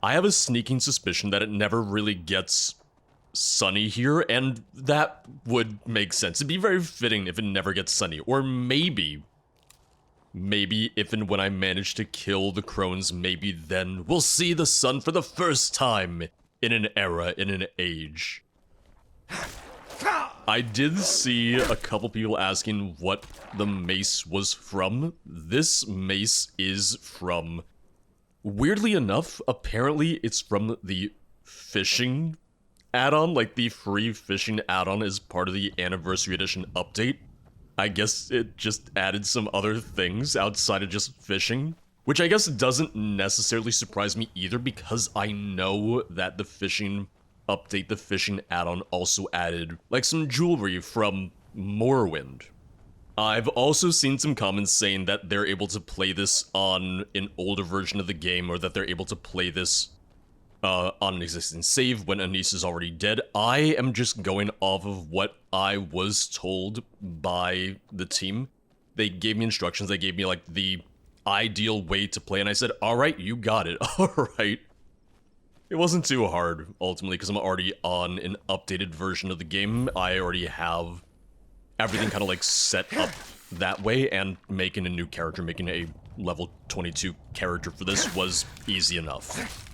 I have a sneaking suspicion that it never really gets sunny here, and that would make sense. It'd be very fitting if it never gets sunny. Or maybe if and when I manage to kill the crones, maybe then we'll see the sun for the first time in an era, in an age. I did see a couple people asking what the mace was from. This mace is from, weirdly enough, apparently it's from the fishing add-on. Like, the free fishing add-on is part of the Anniversary Edition update. I guess it just added some other things outside of just fishing, which I guess doesn't necessarily surprise me either, because I know that the fishing update, the fishing add-on, also added like some jewelry from Morrowind. I've also seen some comments saying that they're able to play this on an older version of the game, or that they're able to play this on an existing save when Anise is already dead. I am just going off of what I was told by the team. They gave me instructions, they gave me like the ideal way to play, and I said, alright, you got it, alright. It wasn't too hard, ultimately, because I'm already on an updated version of the game. I already have everything kind of like set up that way, and making a new character, making a level 22 character for this was easy enough.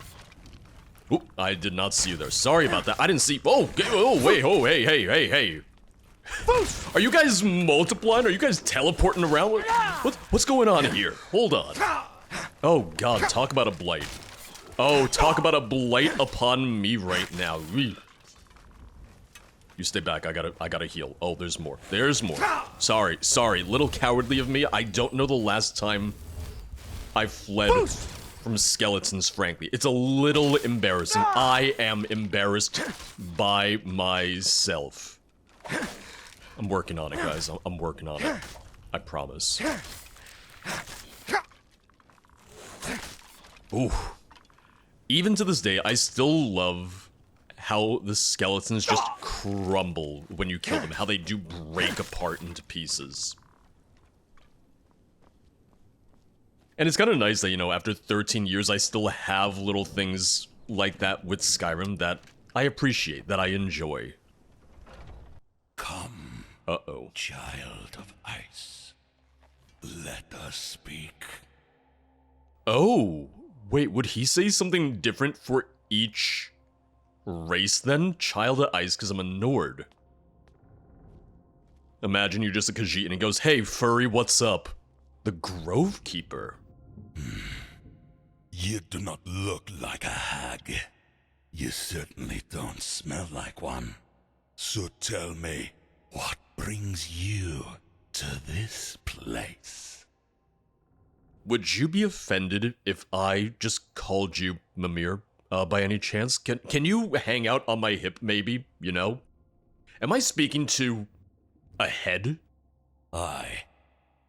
Oop, I did not see you there. Sorry about that. I didn't see. Oh, wait, oh, hey. Are you guys multiplying? Are you guys teleporting around? What's going on here? Hold on. Oh God, talk about a blight. Oh, talk about a blight upon me right now. You stay back. I gotta heal. Oh, there's more. There's more. Sorry. Little cowardly of me. I don't know the last time I fled from skeletons, frankly. It's a little embarrassing. I am embarrassed by myself. I'm working on it, guys. I'm working on it. I promise. Ooh. Even to this day, I still love how the skeletons just crumble when you kill them. How they do break apart into pieces. And it's kind of nice that, you know, after 13 years, I still have little things like that with Skyrim that I appreciate, that I enjoy. Come, uh-oh, child of ice. Let us speak. Oh, wait, would he say something different for each race then? Child of ice, because I'm a Nord. Imagine you're just a Khajiit and he goes, hey, furry, what's up? The Grove Keeper. You do not look like a hag. You certainly don't smell like one. So tell me, what brings you to this place? Would you be offended if I just called you Mimir, by any chance? Can you hang out on my hip, maybe, you know? Am I speaking to a head? Aye,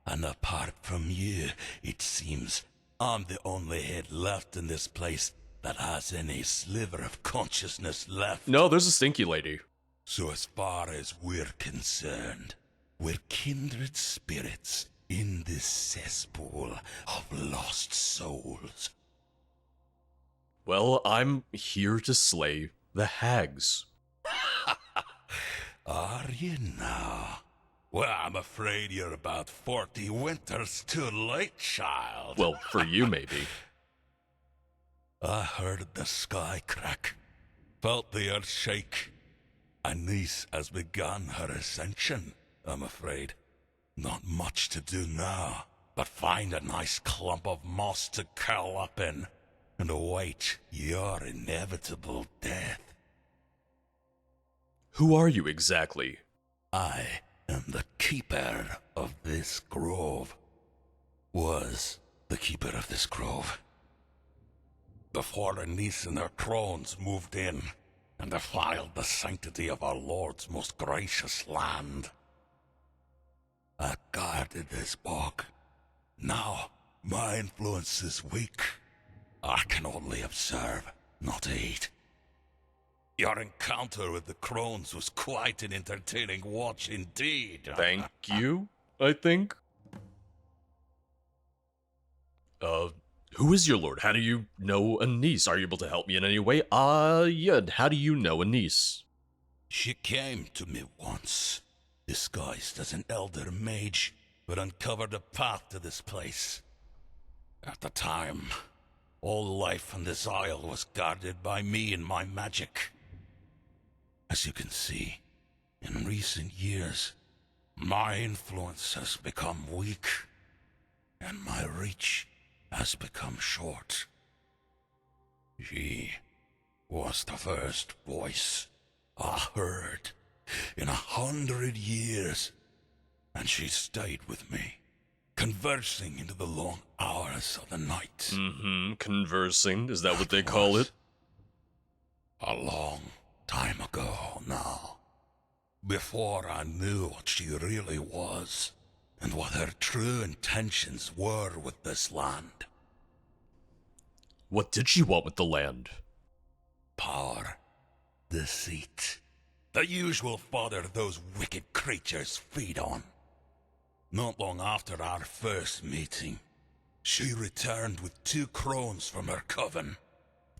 and apart from you, it seems I'm the only head left in this place that has any sliver of consciousness left. No, there's a stinky lady. So as far as we're concerned, we're kindred spirits in this cesspool of lost souls. Well, I'm here to slay the hags. Are you now? Well, I'm afraid you're about 40 winters too late, child. Well, for you, maybe. I heard the sky crack, felt the earth shake. Anise has begun her ascension, I'm afraid. Not much to do now, but find a nice clump of moss to curl up in, and await your inevitable death. Who are you exactly? I am the keeper of this grove. Was the keeper of this grove. Before Anise and her crones moved in and defiled the sanctity of our Lord's most gracious land. I guarded this bog. Now, my influence is weak. I can only observe, not aid. Your encounter with the crones was quite an entertaining watch indeed. Thank you, I think. Who is your lord? How do you know Anise? Are you able to help me in any way? Yeah, how do you know Anise? She came to me once, disguised as an elder mage, but uncovered a path to this place. At the time, all life on this isle was guarded by me and my magic. As you can see, in recent years, my influence has become weak, and my reach has become short. She was the first voice I heard in 100 years, and she stayed with me, conversing into the long hours of the night. Conversing, is that what they call it? A long time ago now, before I knew what she really was, and what her true intentions were with this land. What did she want with the land? Power, deceit, the usual fodder those wicked creatures feed on. Not long after our first meeting, she returned with 2 crones from her coven,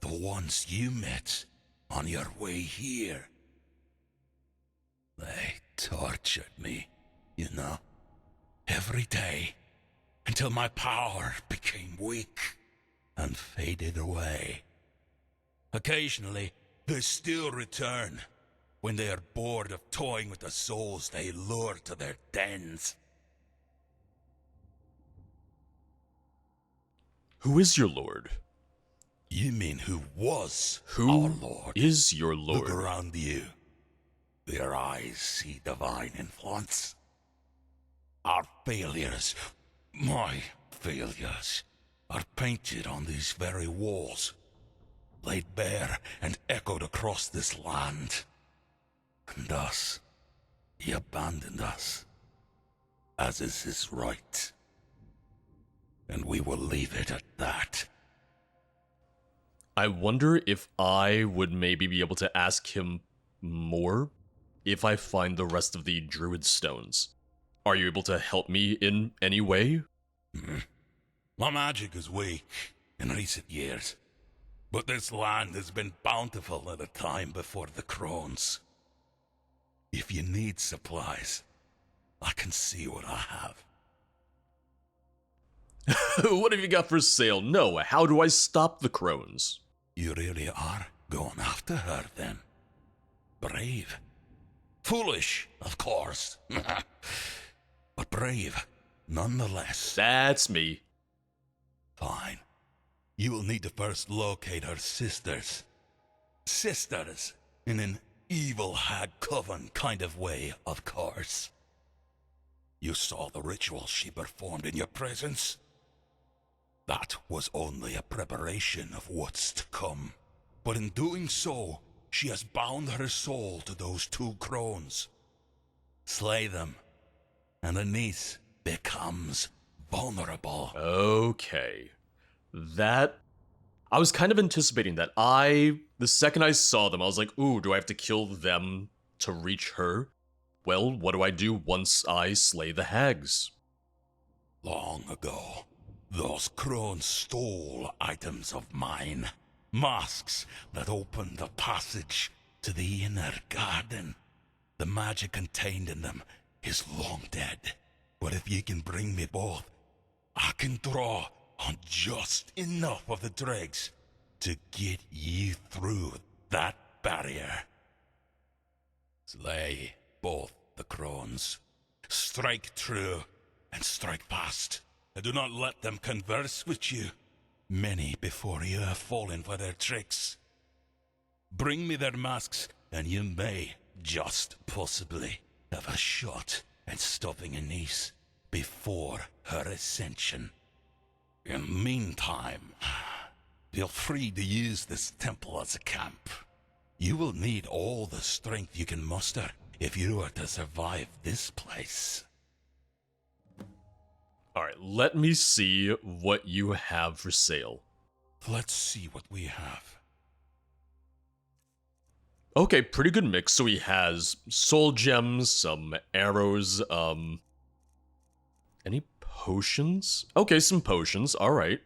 the ones you met on your way here. They tortured me, you know, every day, until my power became weak and faded away. Occasionally, they still return when they are bored of toying with the souls they lure to their dens. Who is your lord? You mean who was Who our lord? is your lord? Look around you. Their eyes see divine influence. Our failures, my failures, are painted on these very walls, laid bare and echoed across this land. And thus, he abandoned us, as is his right. And we will leave it at that. I wonder if I would maybe be able to ask him more if I find the rest of the druid stones. Are you able to help me in any way? My magic is weak in recent years, but this land has been bountiful at a time before the Crones. If you need supplies, I can see what I have. What have you got for sale? No, how do I stop the crones? You really are going after her, then? Brave. Foolish, of course. But brave, nonetheless. That's me. Fine. You will need to first locate her sisters. Sisters, in an evil hag coven kind of way, of course. You saw the ritual she performed in your presence? That was only a preparation of what's to come. But in doing so, she has bound her soul to those 2 crones. Slay them, and Anise becomes vulnerable. Okay. That... I was kind of anticipating that. The second I saw them, I was like, ooh, do I have to kill them to reach her? Well, what do I do once I slay the hags? Long ago, those crones stole items of mine. Masks that opened the passage to the inner garden. The magic contained in them is long dead. But if you can bring me both, I can draw on just enough of the dregs to get you through that barrier. Slay both the crones. Strike true and strike fast. And do not let them converse with you. Many before you have fallen for their tricks. Bring me their masks, and you may, just possibly, have a shot at stopping Anise before her ascension. In the meantime, feel free to use this temple as a camp. You will need all the strength you can muster if you are to survive this place. Alright, let me see what you have for sale. Let's see what we have. Okay, pretty good mix. So he has soul gems, some arrows, any potions? Okay, some potions, alright.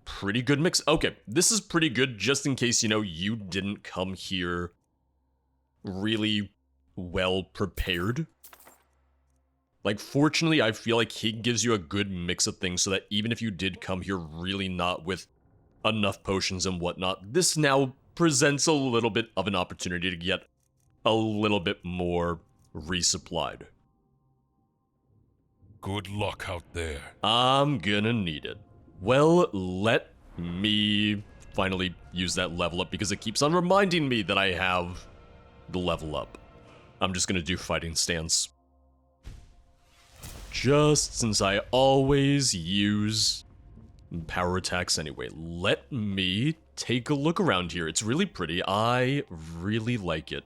pretty good mix. Okay, this is pretty good just in case, you didn't come here really well prepared. Like, fortunately, I feel like he gives you a good mix of things so that even if you did come here really not with enough potions and whatnot, this now presents a little bit of an opportunity to get a little bit more resupplied. Good luck out there. I'm gonna need it. Well, let me finally use that level up because it keeps on reminding me that I have the level up. I'm just gonna do fighting stance. Just since I always use power attacks anyway. Let me take a look around here. It's really pretty. I really like it.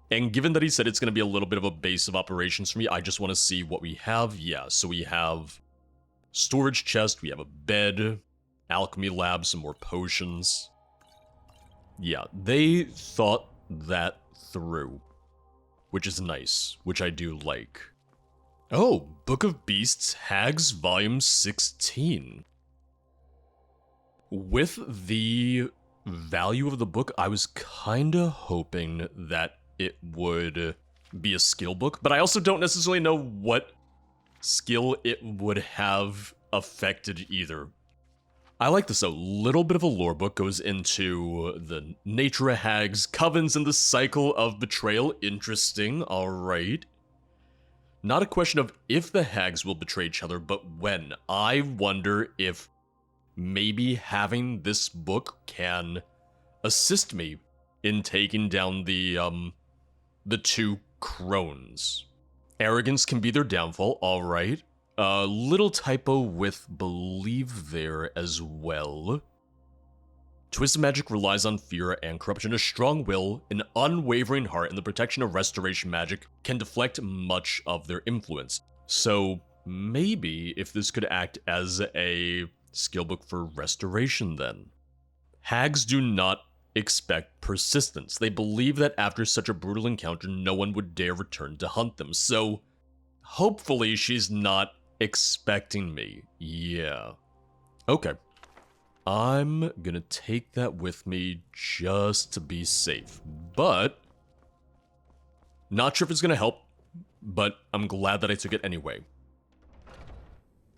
And given that he said it's going to be a little bit of a base of operations for me, I just want to see what we have. Yeah, so we have storage chest, we have a bed, alchemy lab, some more potions. Yeah, they thought that through, which is nice, which I do like. Oh, Book of Beasts, Hags, Volume 16. With the value of the book, I was kinda hoping that it would be a skill book, but I also don't necessarily know what skill it would have affected either. I like this, a little bit of a lore book goes into the nature of hags, covens, and the cycle of betrayal. Interesting, alright. Not a question of if the hags will betray each other, but when. I wonder if maybe having this book can assist me in taking down the two crones. Arrogance can be their downfall, alright. A little typo with believe there as well. Twisted magic relies on fear and corruption. A strong will, an unwavering heart, and the protection of restoration magic can deflect much of their influence. So maybe if this could act as a skill book for restoration then. Hags do not expect persistence. They believe that after such a brutal encounter, no one would dare return to hunt them. So hopefully she's not expecting me. Yeah. Okay. I'm gonna take that with me just to be safe. But not sure if it's gonna help, but I'm glad that I took it anyway.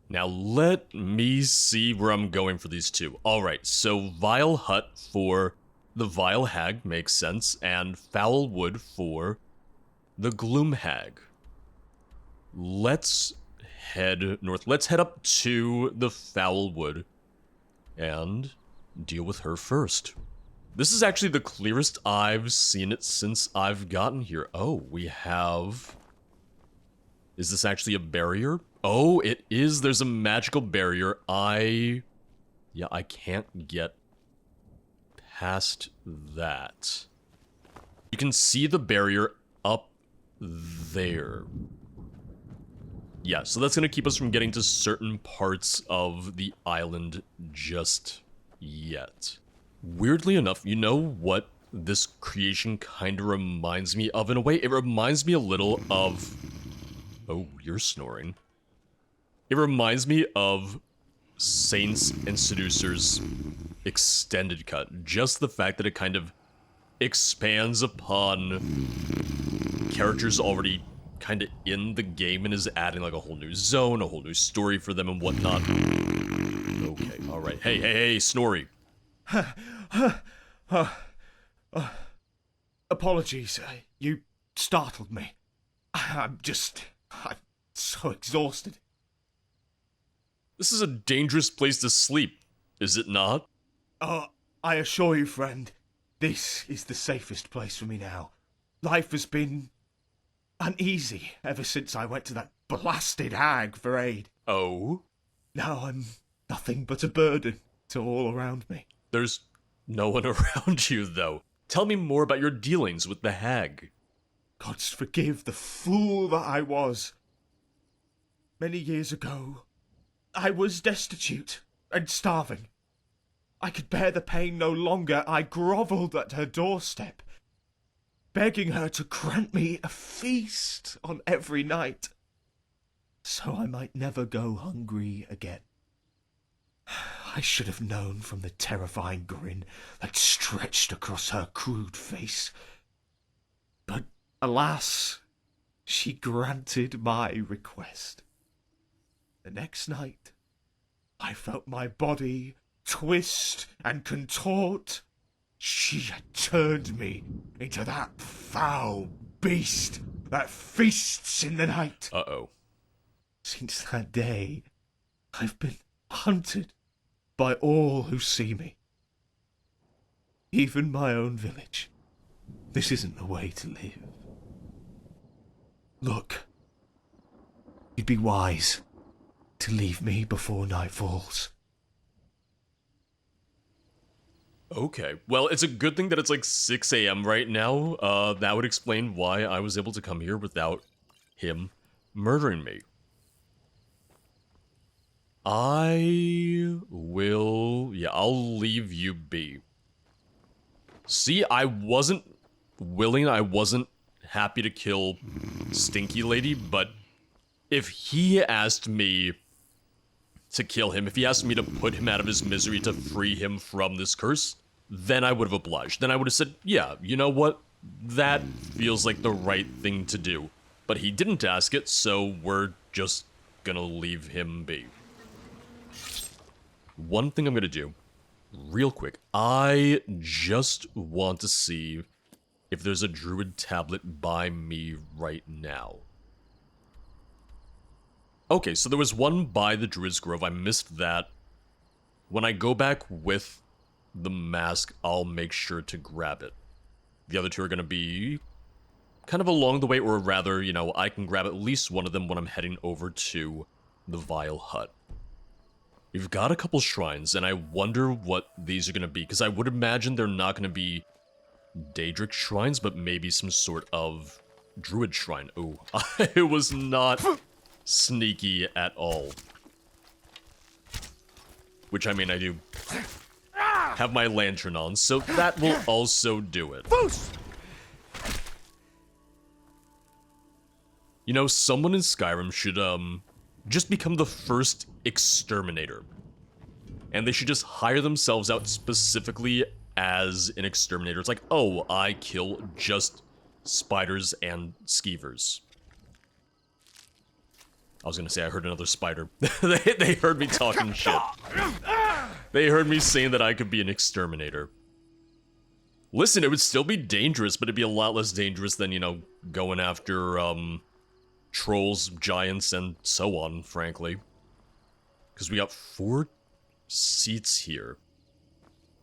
Now let me see where I'm going for these two. Alright, so Vile Hut for the Vile Hag makes sense, and Foul Wood for the Gloom Hag. Let's head north. Let's head up to the Foul Wood and deal with her first. This is actually the clearest I've seen it since I've gotten here. Oh, we have... Is this actually a barrier? Oh, it is. There's a magical barrier. I can't get past that. You can see the barrier up there. Yeah, so that's going to keep us from getting to certain parts of the island just yet. Weirdly enough, you know what this creation kind of reminds me of in a way? It reminds me a little of... Oh, you're snoring. It reminds me of Saints and Seducers extended cut. Just the fact that it kind of expands upon characters already kind of in the game and is adding like a whole new zone, a whole new story for them and whatnot. Okay, alright. Hey, Snorri. Apologies, you startled me. I'm so exhausted. This is a dangerous place to sleep, is it not? I assure you, friend, this is the safest place for me now. Life has been uneasy ever since I went to that blasted hag for aid. Oh? Now I'm nothing but a burden to all around me. There's no one around you, though. Tell me more about your dealings with the hag. Gods forgive the fool that I was. Many years ago, I was destitute and starving. I could bear the pain no longer. I grovelled at her doorstep, begging her to grant me a feast on every night, so I might never go hungry again. I should have known from the terrifying grin that stretched across her crude face. But alas, she granted my request. The next night, I felt my body twist and contort. She had turned me into that foul beast that feasts in the night. Uh-oh. Since that day, I've been hunted by all who see me. Even my own village. This isn't the way to live. Look, you'd be wise to leave me before night falls. Okay. Well, it's a good thing that it's like 6 a.m. right now. That would explain why I was able to come here without him murdering me. I'll leave you be. See, I wasn't willing, I wasn't happy to kill Stinky Lady, but if he asked me to kill him, if he asked me to put him out of his misery to free him from this curse, then I would have obliged. Then I would have said, yeah, you know what? That feels like the right thing to do. But he didn't ask it, so we're just gonna leave him be. One thing I'm gonna do, real quick, I just want to see if there's a druid tablet by me right now. Okay, so there was one by the Druid's Grove. I missed that. When I go back with the mask, I'll make sure to grab it. The other two are going to be kind of along the way, or rather, you know, I can grab at least one of them when I'm heading over to the Vile Hut. We've got a couple shrines, and I wonder what these are going to be, because I would imagine they're not going to be Daedric shrines, but maybe some sort of Druid shrine. Oh, I was not sneaky at all. Which, I mean, I do have my lantern on, so that will also do it. You know, someone in Skyrim should, just become the first exterminator. And they should just hire themselves out specifically as an exterminator. It's like, oh, I kill just spiders and skeevers. I was gonna say I heard another spider. they heard me talking shit. They heard me saying that I could be an exterminator. Listen, it would still be dangerous, but it'd be a lot less dangerous than, you know, going after, trolls, giants, and so on, frankly. Because we got 4 seats here.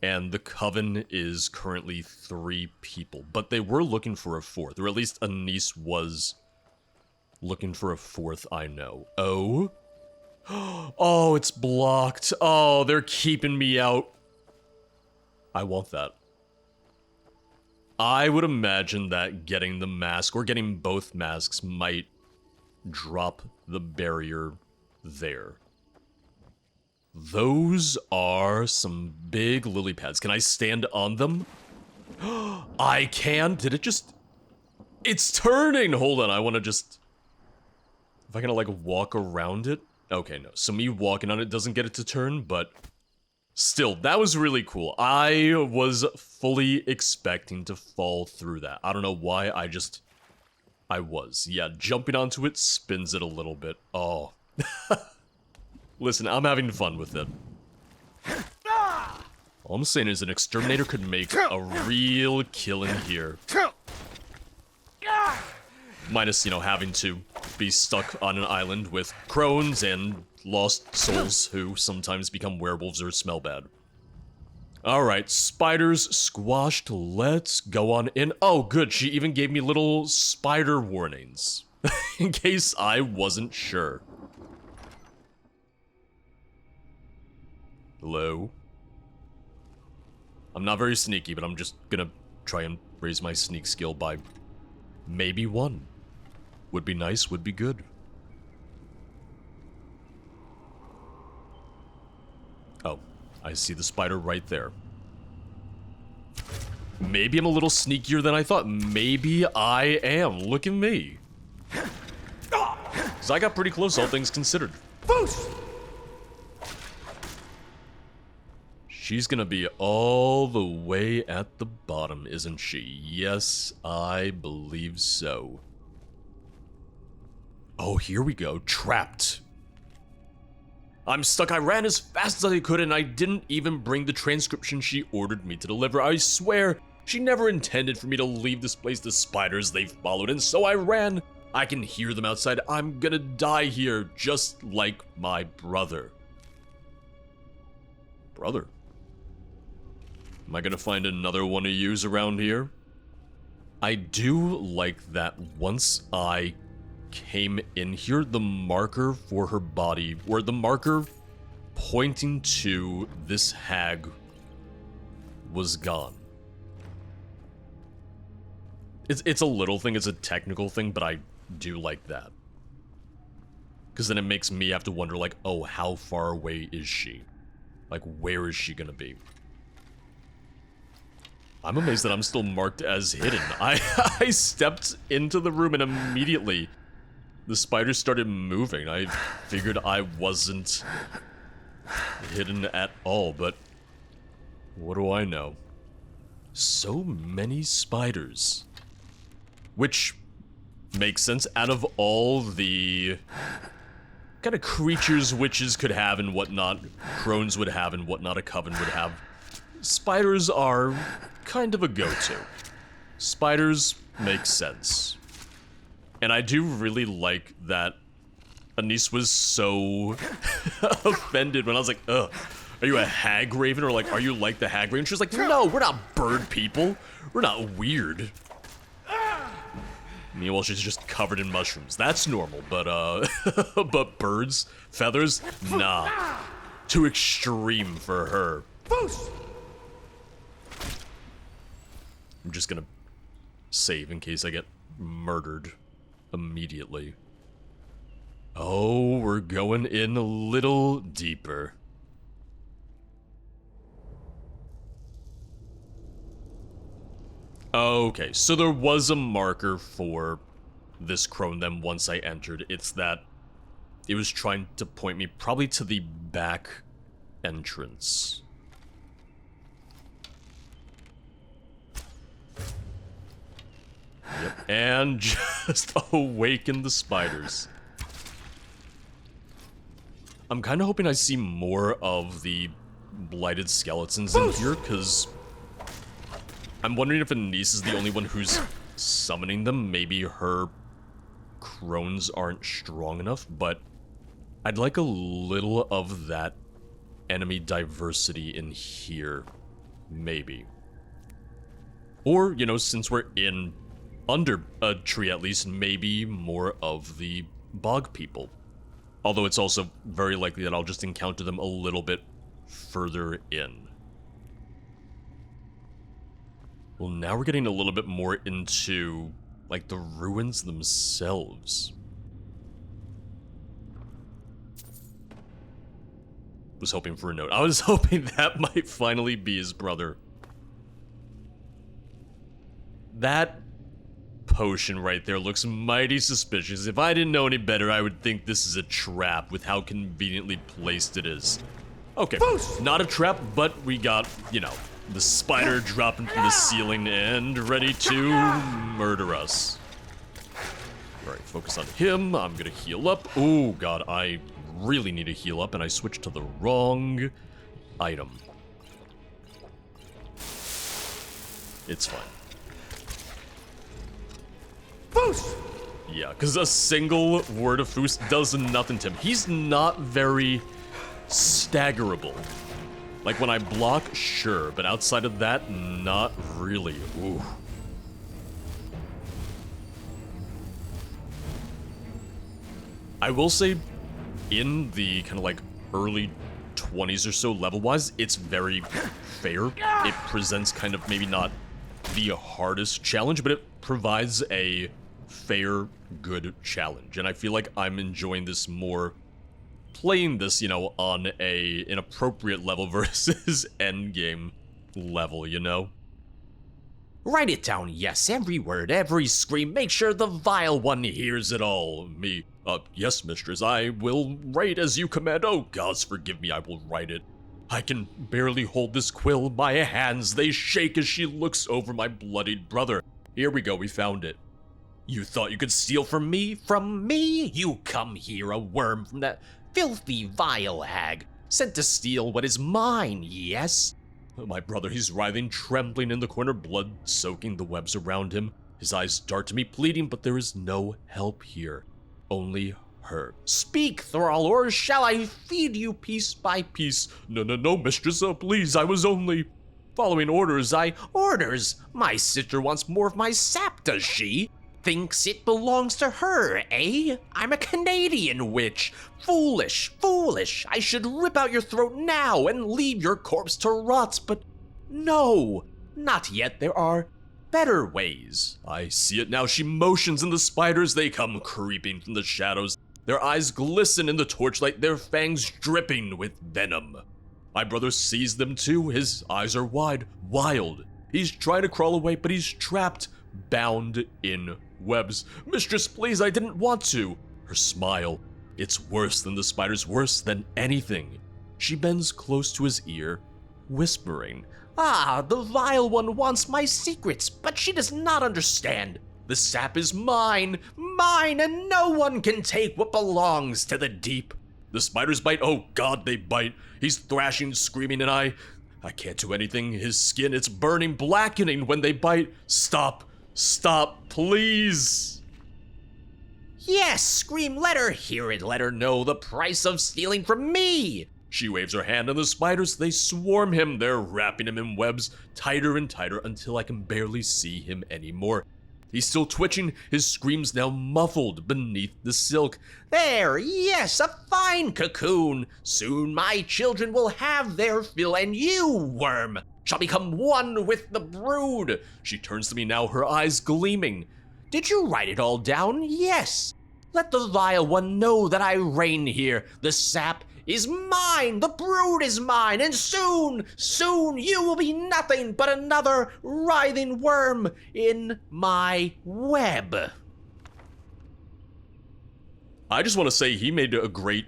And the Coven is currently 3 people. But they were looking for a 4th, or at least Anise was looking for a 4th, I know. Oh? Oh, it's blocked. Oh, they're keeping me out. I want that. I would imagine that getting the mask, or getting both masks, might drop the barrier there. Those are some big lily pads. Can I stand on them? I can? Did it just... It's turning! Hold on, I want to just... If I can, like, walk around it? Okay, no. So me walking on it doesn't get it to turn, but... Still, that was really cool. I was fully expecting to fall through that. I don't know why, I was. Yeah, jumping onto it spins it a little bit. Oh. Listen, I'm having fun with it. All I'm saying is an exterminator could make a real killing here. Minus, you know, having to be stuck on an island with crones and lost souls who sometimes become werewolves or smell bad. Alright, spiders squashed. Let's go on in. Oh, good. She even gave me little spider warnings. In case I wasn't sure. Hello? I'm not very sneaky, but I'm just gonna try and raise my sneak skill by maybe 1. Would be nice, would be good. Oh, I see the spider right there. Maybe I'm a little sneakier than I thought. Maybe I am. Look at me. Because I got pretty close, all things considered. She's gonna be all the way at the bottom, isn't she? Yes, I believe so. Oh, here we go. Trapped. I'm stuck. I ran as fast as I could, and I didn't even bring the transcription she ordered me to deliver. I swear, she never intended for me to leave this place. The spiders, they followed, and so I ran. I can hear them outside. I'm gonna die here, just like my brother. Brother? Am I gonna find another one of yous around here? I do like that once I came in here, the marker for her body, or the marker pointing to this hag, was gone. It's a little thing, it's a technical thing, but I do like that. Because then it makes me have to wonder, like, oh, how far away is she? Like, where is she gonna be? I'm amazed that I'm still marked as hidden. I stepped into the room and immediately the spiders started moving. I figured I wasn't hidden at all, but what do I know? So many spiders. Which makes sense. Out of all the kind of creatures witches could have and whatnot, crones would have and whatnot, a coven would have, spiders are kind of a go-to. Spiders make sense. And I do really like that Anise was so offended when I was like, ugh, are you a hag raven? Or like, are you like the hag raven? She was like, no, we're not bird people. We're not weird. Meanwhile, she's just covered in mushrooms. That's normal, but but birds, feathers, nah. Too extreme for her. I'm just gonna save in case I get murdered immediately. Oh, we're going in a little deeper. Okay, so there was a marker for this crone then once I entered. It's that it was trying to point me probably to the back entrance. Yep, and just awaken the spiders. I'm kind of hoping I see more of the blighted skeletons in here, because I'm wondering if Anise is the only one who's summoning them. Maybe her crones aren't strong enough, but I'd like a little of that enemy diversity in here. Maybe. Or, you know, since we're in under a tree at least, maybe more of the bog people. Although it's also very likely that I'll just encounter them a little bit further in. Well, now we're getting a little bit more into, like, the ruins themselves. Was hoping for a note. I was hoping that might finally be his brother. That potion right there looks mighty suspicious. If I didn't know any better, I would think this is a trap with how conveniently placed it is. Okay, not a trap, but we got, you know, the spider dropping from the ceiling and ready to murder us. Alright, focus on him. I'm gonna heal up. Oh god, I really need to heal up, and I switched to the wrong item. It's fine. Foos! Yeah, because a single word of Foos does nothing to him. He's not very staggerable. Like, when I block, sure, but outside of that, not really. Ooh. I will say, in the kind of like early 20s or so level-wise, it's very fair. It presents kind of maybe not the hardest challenge, but it provides a fair, good challenge. And I feel like I'm enjoying this more playing this, you know, on an appropriate level versus endgame level, you know? Write it down, yes, every word, every scream, make sure the vile one hears it all. Me, yes, mistress, I will write as you command. Oh, gods, forgive me, I will write it. I can barely hold this quill. My hands, they shake as she looks over my bloodied brother. Here we go, we found it. You thought you could steal from me? From me? You come here, a worm from that filthy, vile hag, sent to steal what is mine, yes? My brother, he's writhing, trembling in the corner, blood soaking the webs around him. His eyes dart to me, pleading, but there is no help here. Only her. Speak, thrall, or shall I feed you piece by piece? No, mistress, please, I was only following orders. Orders? My sister wants more of my sap, does she? Thinks it belongs to her, eh? I'm a Canadian witch. Foolish. I should rip out your throat now and leave your corpse to rot, but no, not yet. There are better ways. I see it now. She motions, and the spiders, they come creeping from the shadows. Their eyes glisten in the torchlight, their fangs dripping with venom. My brother sees them too. His eyes are wide, wild. He's trying to crawl away, but he's trapped, bound in webs. Mistress, please, I didn't want to. Her smile, it's worse than the spiders, worse than anything. She bends close to his ear, whispering. Ah, the vile one wants my secrets, but she does not understand. The sap is mine, and no one can take what belongs to the deep. The spiders bite. Oh God, they bite. He's thrashing, screaming, and I can't do anything. His skin, it's burning, blackening when they bite. Stop, please. Yes, scream, let her hear it, let her know the price of stealing from me. She waves her hand, and the spiders, they swarm him. They're wrapping him in webs, tighter and tighter, until I can barely see him anymore. He's still twitching, his screams now muffled beneath the silk. There, yes, a fine cocoon. Soon my children will have their fill, and you, worm, shall become one with the brood. She turns to me now, her eyes gleaming. Did you write it all down? Yes. Let the vile one know that I reign here. The sap is mine, the brood is mine, and soon you will be nothing but another writhing worm in my web. I just want to say he made a great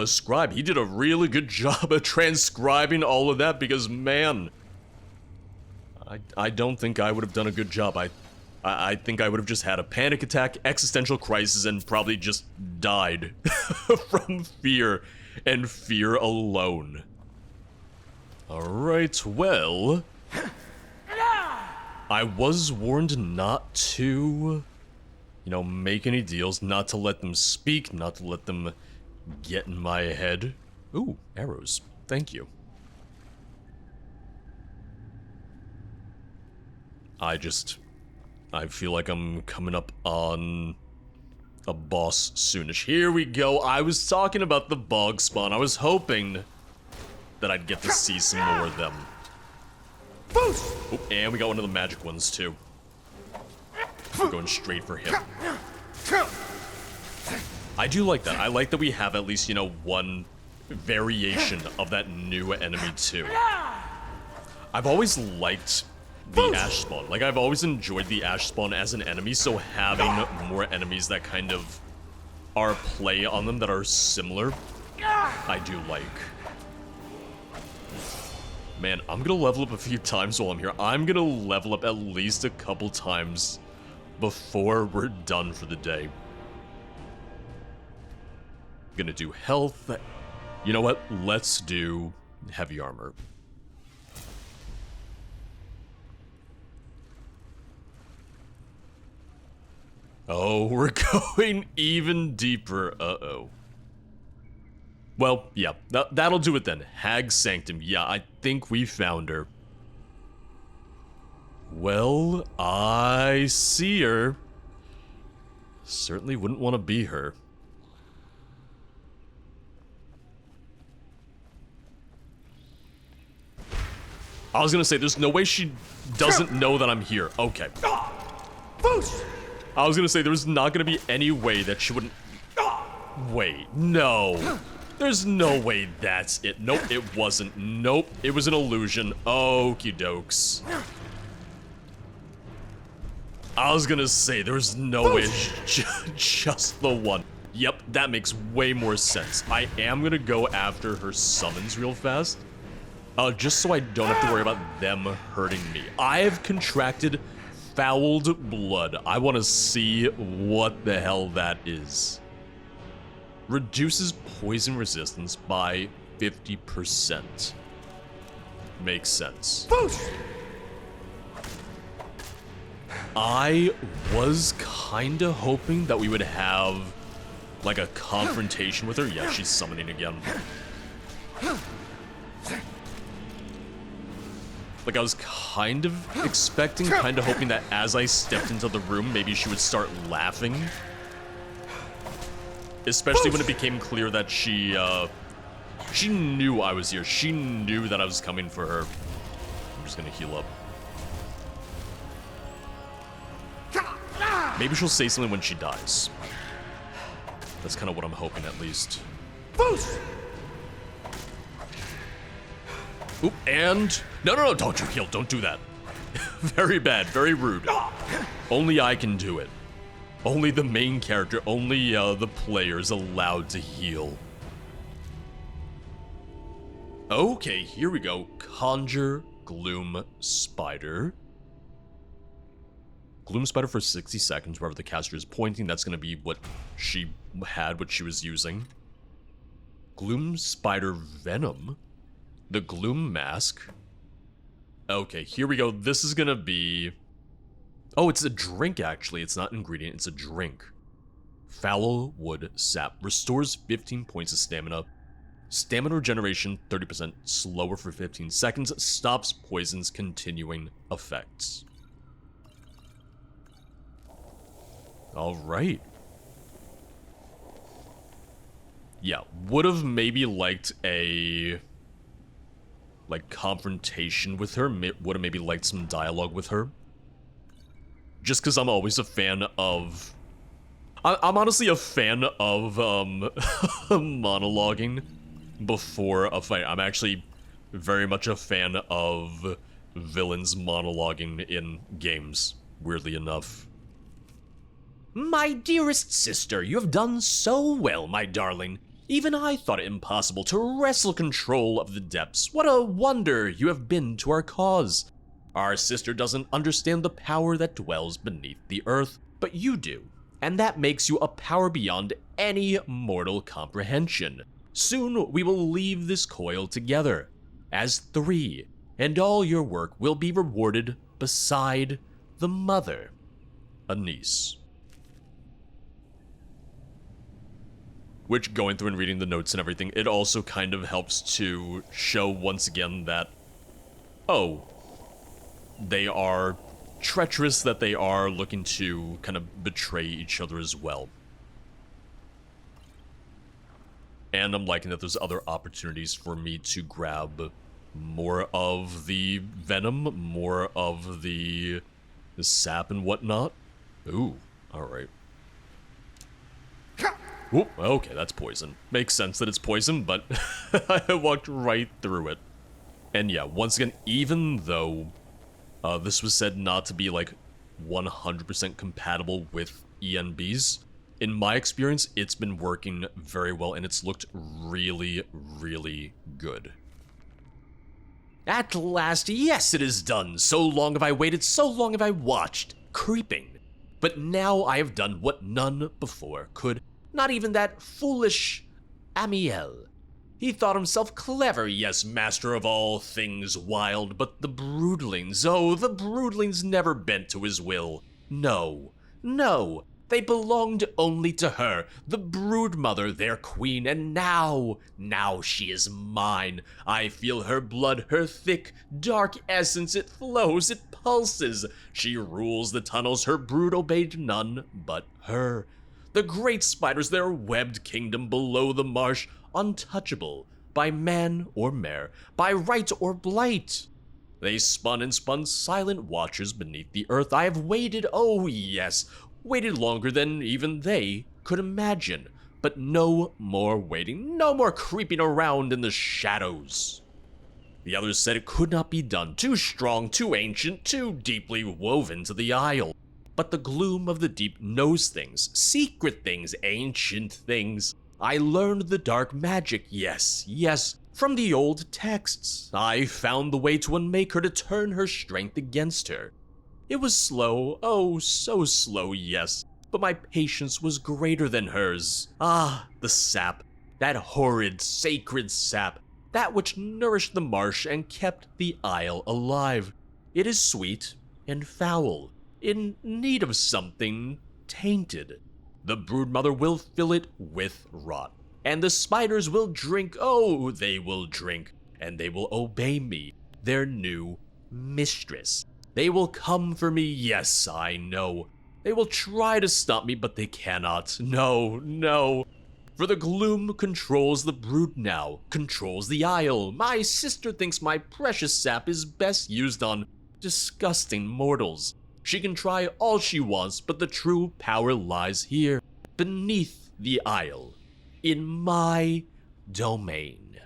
scribe. He did a really good job of transcribing all of that because, man, I don't think I would have done a good job. I think I would have just had a panic attack, existential crisis, and probably just died from fear and fear alone. Alright, well, I was warned not to, make any deals, not to let them speak, not to let them get in my head. Ooh, arrows. Thank you. I feel like I'm coming up on a boss soonish. Here we go. I was talking about the bog spawn. I was hoping that I'd get to see some more of them. Oh, and we got one of the magic ones too. We're going straight for him. I do like that. I like that we have at least, one variation of that new enemy too. I've always liked the ash spawn. Like, I've always enjoyed the ash spawn as an enemy, so having more enemies that kind of are play on them that are similar, I do like. Man, I'm gonna level up a few times while I'm here. I'm gonna level up at least a couple times before we're done for the day. Gonna do health. You know what? Let's do heavy armor. Oh, we're going even deeper. Uh-oh. Well, yeah, that'll do it then. Hag's Sanctum. Yeah, I think we found her. Well, I see her. Certainly wouldn't want to be her. I was gonna say, there's no way she doesn't know that I'm here. Okay. I was gonna say, there's not gonna be any way that she wouldn't... Wait, no. There's no way that's it. Nope, it wasn't. Nope, it was an illusion. Okie dokes. I was gonna say, there's no way it's just the one. Yep, that makes way more sense. I am gonna go after her summons real fast. Just so I don't have to worry about them hurting me. I've contracted fouled blood. I want to see what the hell that is. Reduces poison resistance by 50%. Makes sense. I was kinda hoping that we would have like a confrontation with her. Yeah, she's summoning again. Like, I was kind of expecting, kind of hoping that as I stepped into the room, maybe she would start laughing. Especially when it became clear that she knew I was here. She knew that I was coming for her. I'm just gonna heal up. Maybe she'll say something when she dies. That's kind of what I'm hoping, at least. Oop, and... No, don't you heal. Don't do that. Very bad, very rude. Only I can do it. Only the main character, only the player is allowed to heal. Okay, here we go. Conjure Gloom Spider. Gloom Spider for 60 seconds, wherever the caster is pointing. That's going to be what she had, what she was using. Gloom Spider Venom. The Gloom Mask. Okay, here we go. This is going to be... Oh, it's a drink, actually. It's not an ingredient. It's a drink. Fallow Wood Sap. Restores 15 points of stamina. Stamina regeneration 30% slower for 15 seconds. Stops poison's continuing effects. Alright. Yeah, would have maybe liked a... like, confrontation with her. Would have maybe liked some dialogue with her. Just because I'm always a fan of... I'm honestly a fan of, monologuing before a fight. I'm actually very much a fan of villains monologuing in games, weirdly enough. My dearest sister, you have done so well, my darling. Even I thought it impossible to wrestle control of the depths. What a wonder you have been to our cause. Our sister doesn't understand the power that dwells beneath the earth, but you do. And that makes you a power beyond any mortal comprehension. Soon we will leave this coil together, as three, and all your work will be rewarded beside the mother, a niece. Which, going through and reading the notes and everything, it also kind of helps to show once again that, oh, they are treacherous, that they are looking to kind of betray each other as well. And I'm liking that there's other opportunities for me to grab more of the venom, more of the sap and whatnot. Ooh, alright. Oop, okay, that's poison. Makes sense that it's poison, but I walked right through it. And yeah, once again, even though this was said not to be like 100% compatible with ENBs, in my experience, it's been working very well, and it's looked really, really good. At last, yes, it is done. So long have I waited, so long have I watched, creeping. But now I have done what none before could. Not even that foolish Amiel. He thought himself clever, yes, master of all things wild, but the broodlings, oh, the broodlings never bent to his will. No, no, they belonged only to her, the broodmother, their queen, and now she is mine. I feel her blood, her thick, dark essence, it flows, it pulses. She rules the tunnels, her brood obeyed none but her. The great spiders, their webbed kingdom below the marsh, untouchable by man or mare, by right or blight. They spun and spun, silent watchers beneath the earth. I have waited, oh yes, waited longer than even they could imagine. But no more waiting, no more creeping around in the shadows. The others said it could not be done, too strong, too ancient, too deeply woven to the isle. But the gloom of the deep knows things, secret things, ancient things. I learned the dark magic, yes, From the old texts, I found the way to unmake her to turn her strength against her. It was slow, oh so slow, yes, but my patience was greater than hers. Ah, the sap, that horrid, sacred sap, that which nourished the marsh and kept the isle alive. It is sweet and foul, in need of something tainted. The broodmother will fill it with rot, and the spiders will drink, oh, they will drink, and they will obey me, their new mistress. They will come for me, yes, I know. They will try to stop me, but they cannot. No, no. For the gloom controls the brood now, controls the isle. My sister thinks my precious sap is best used on disgusting mortals. She can try all she wants, but the true power lies here, beneath the isle, in my domain.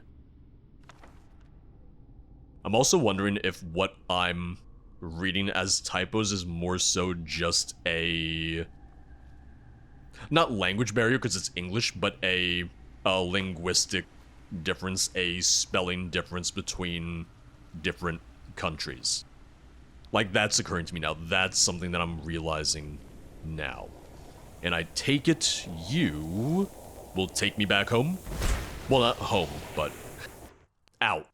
I'm also wondering if what I'm reading as typos is more so just a, not language barrier because it's English, but a linguistic difference, a spelling difference between different countries. Like, that's occurring to me now. That's something that I'm realizing now. And I take it you will take me back home? Well, not home, but out.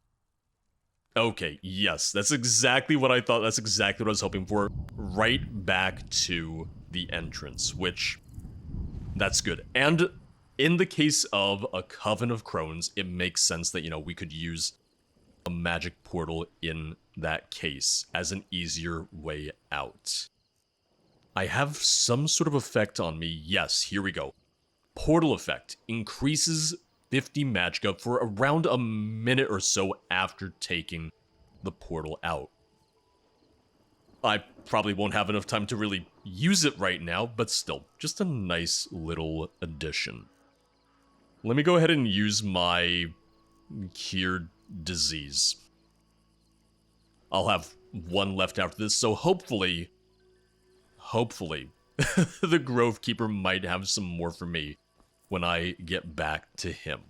Okay, yes, that's exactly what I thought. That's exactly what I was hoping for. Right back to the entrance, which, that's good. And in the case of a Coven of Crones, it makes sense that, you know, we could use a magic portal in that case as an easier way out. I have some sort of effect on me. Yes, here we go. Portal effect increases 50 magicka for around a minute or so after taking the portal out. I probably won't have enough time to really use it right now, but still, just a nice little addition. Let me go ahead and use my cured disease. I'll have one left after this, so hopefully, the Grove Keeper might have some more for me when I get back to him.